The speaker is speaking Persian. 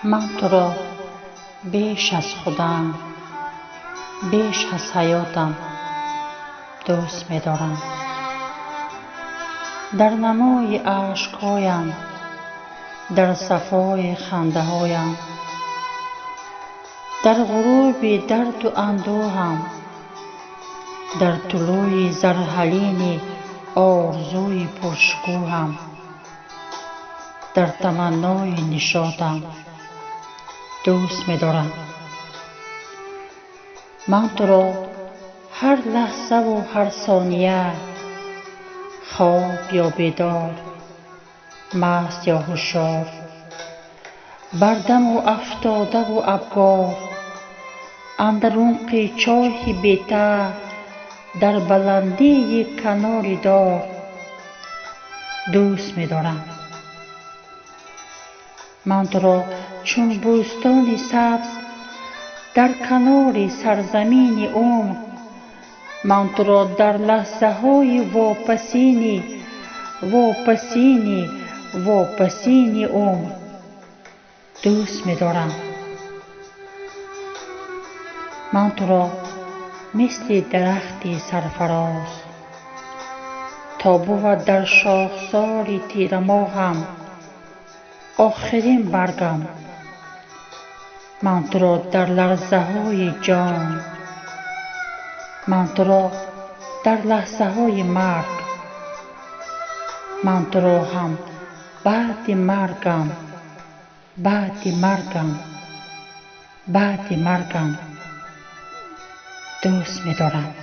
من تو را بیش از خودم، بیش از حیاتم دوست می دارم. در نمای اشکهایم، در صفای خنده هایم، در غروب درد و اندوهم، در طلوع زرحلین آرزوی پرشکوهم، در تمنای نشاطم دوست می دارم. من تو را هر لحظه و هر ثانیه، خواب یا بیدار، مست یا هوشیار، بردم و افتاده و ابگار، اندر عمق چاه بی‌ته، در بلندی کنار دار دوست می دارم. من تو را چون بوستان سبز در کنار سرزمین عمر، من تو را در لحظه های واپسین عمر دوست می دارم. من تو را مثل درختی سرفراز، تا بود در شاخسار تیر ماهم آخرین برگم، من تو را در لرزه های جان، من تو را در لحظه های مرگ، من تو را هم بعد مرگم دوست می دارم.